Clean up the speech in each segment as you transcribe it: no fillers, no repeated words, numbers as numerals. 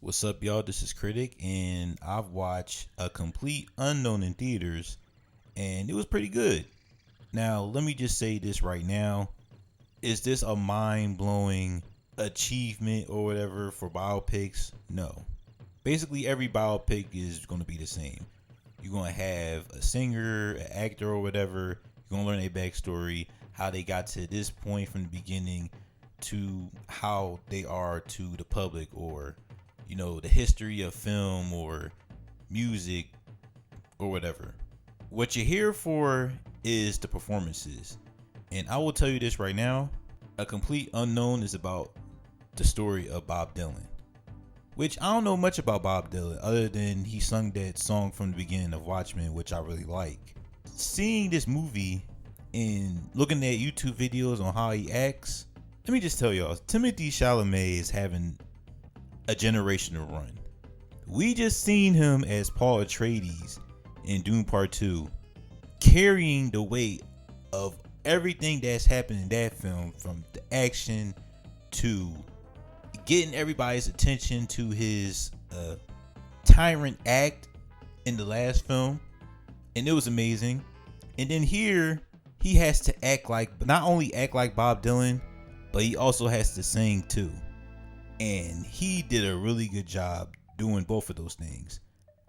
What's up, y'all? This is Critic, and I've watched A Complete Unknown in theaters, and it was pretty good. Now, let me just say this right now. Is this a mind blowing achievement or whatever for biopics? No. Basically, every biopic is going to be the same. You're going to have a singer, an actor, or whatever. You're going to learn their backstory, how they got to this point from the beginning to how they are to the public, or the history of film or music or whatever. What you're here for is the performances. And I will tell you this right now. A Complete Unknown is about the story of Bob Dylan. Which I don't know much about Bob Dylan other than he sung that song from the beginning of Watchmen, which I really like. Seeing this movie and looking at YouTube videos on how he acts, let me just tell y'all, Timothee Chalamet is having a generational run. We just seen him as Paul Atreides in Dune Part 2, carrying the weight of everything that's happened in that film, from the action to getting everybody's attention to his tyrant act in the last film, and it was amazing. And then here he has to not only act like Bob Dylan, but he also has to sing too. And he did a really good job doing both of those things.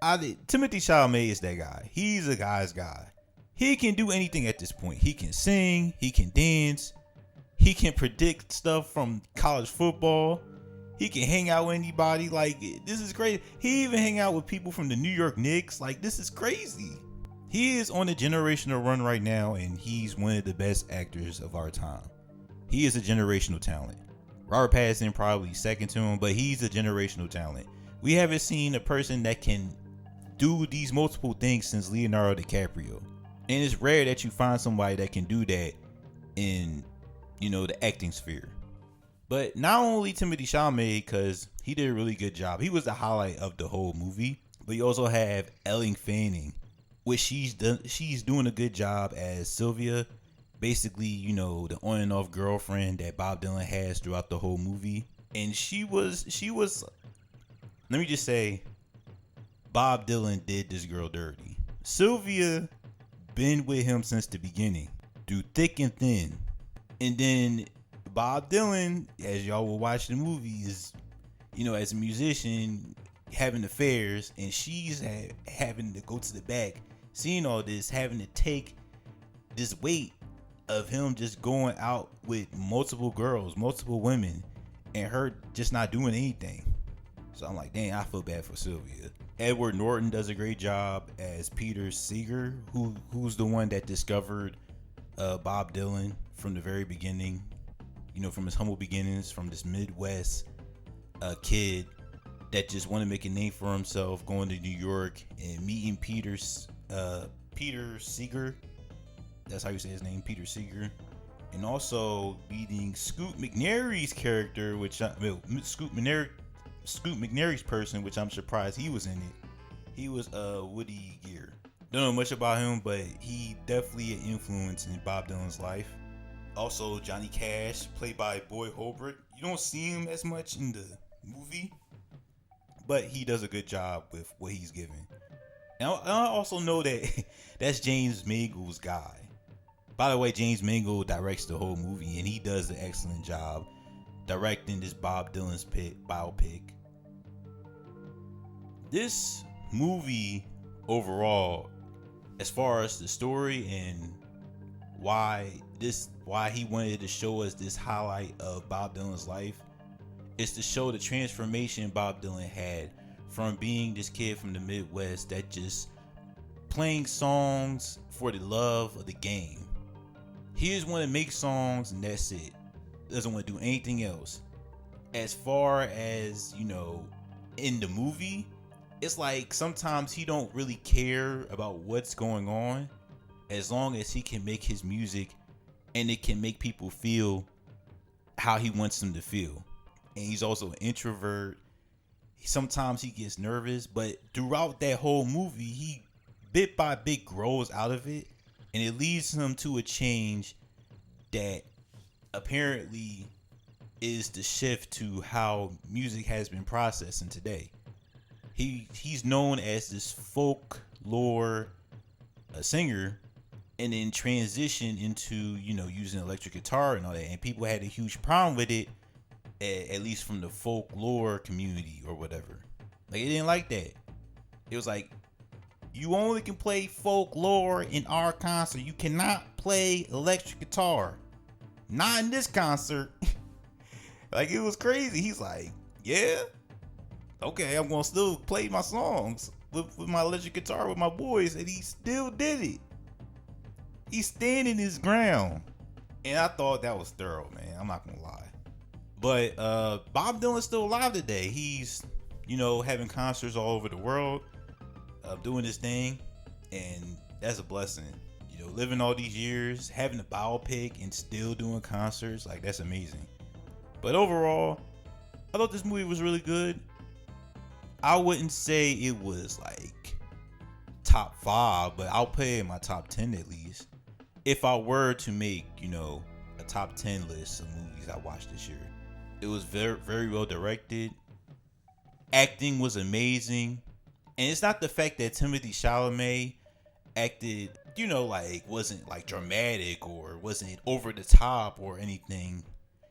Timothée Chalamet is that guy. He's a guy's guy. He can do anything at this point. He can sing, he can dance, he can predict stuff from college football. He can hang out with anybody. Like, this is crazy. He even hang out with people from the New York Knicks. Like, this is crazy. He is on a generational run right now, and he's one of the best actors of our time. He is a generational talent. Robert Pattinson probably second to him, but he's a generational talent. We haven't seen a person that can do these multiple things since Leonardo DiCaprio. And it's rare that you find somebody that can do that in, the acting sphere. But not only Timothée Chalamet, because he did a really good job. He was the highlight of the whole movie. But you also have Elle Fanning, which she's doing a good job as Sylvia. Basically, the on and off girlfriend that Bob Dylan has throughout the whole movie. And she was, let me just say, Bob Dylan did this girl dirty. Sylvia been with him since the beginning, through thick and thin. And then Bob Dylan, as y'all will watch the movie, is, as a musician, having affairs, and she's having to go to the back, seeing all this, having to take this weight of him just going out with multiple girls, multiple women, and her just not doing anything. So I'm like, dang, I feel bad for Sylvia. Edward Norton does a great job as Peter Seeger, who's the one that discovered Bob Dylan from the very beginning. From his humble beginnings, from this Midwest kid that just wanted to make a name for himself, going to New York and meeting Peter Seeger. That's how you say his name, Peter Seeger. And also meeting Scoot McNairy's character, Scoot McNairy's person, which I'm surprised he was in it. He was Woody Gear. Don't know much about him, but he definitely an influence in Bob Dylan's life. Also, Johnny Cash, played by Boy Holbrook. You don't see him as much in the movie, but he does a good job with what he's given. And I also know that that's James Mangold's guy. By the way, James Mangold directs the whole movie, and he does an excellent job directing this Bob Dylan's biopic. This movie overall, as far as the story and why he wanted to show us this highlight of Bob Dylan's life, is to show the transformation Bob Dylan had from being this kid from the Midwest that just playing songs for the love of the game. He just want to make songs and that's it. Doesn't want to do anything else. As far as, in the movie, it's like sometimes he don't really care about what's going on, as long as he can make his music and it can make people feel how he wants them to feel. And he's also an introvert. Sometimes he gets nervous, but throughout that whole movie, he bit by bit grows out of it, and it leads him to a change that apparently is the shift to how music has been processing today. He's known as this folklore singer, and then transition into using electric guitar and all that, and people had a huge problem with it, at least from the folklore community or whatever. Like, they didn't like that. It was like, you only can play folklore in our concert. You cannot play electric guitar. Not in this concert. Like, it was crazy. He's like, yeah, okay, I'm gonna still play my songs with my electric guitar with my boys, and he still did it. He's standing his ground. And I thought that was thorough, man. I'm not gonna lie. But Bob Dylan's still alive today. He's, having concerts all over the world, doing his thing. And that's a blessing. Living all these years, having a biopic and still doing concerts, like, that's amazing. But overall, I thought this movie was really good. I wouldn't say it was like top 5, but I'll put it in my top 10 at least. If I were to make, a top 10 list of movies I watched this year. It was very, very well directed. Acting was amazing. And it's not the fact that Timothee Chalamet acted, wasn't like dramatic or wasn't over the top or anything.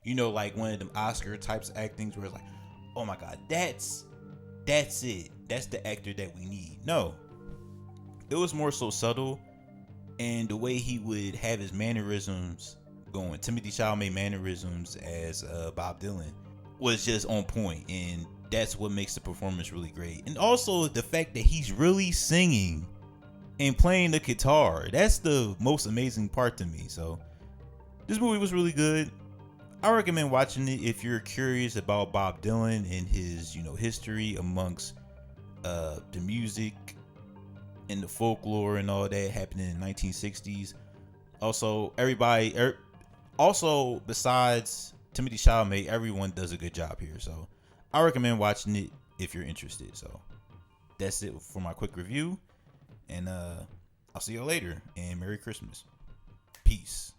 Like one of them Oscar types of actings where it's like, oh my God, that's it. That's the actor that we need. No. It was more so subtle. And the way he would have his mannerisms going, Timothée Chalamet mannerisms as Bob Dylan, was just on point. And that's what makes the performance really great. And also the fact that he's really singing and playing the guitar. That's the most amazing part to me. So this movie was really good. I recommend watching it if you're curious about Bob Dylan and his, history amongst the music and the folklore and all that happening in the 1960s. Also, besides Timothée Chalamet, everyone does a good job here. So I recommend watching it if you're interested. So that's it for my quick review. And I'll see you later. And Merry Christmas. Peace.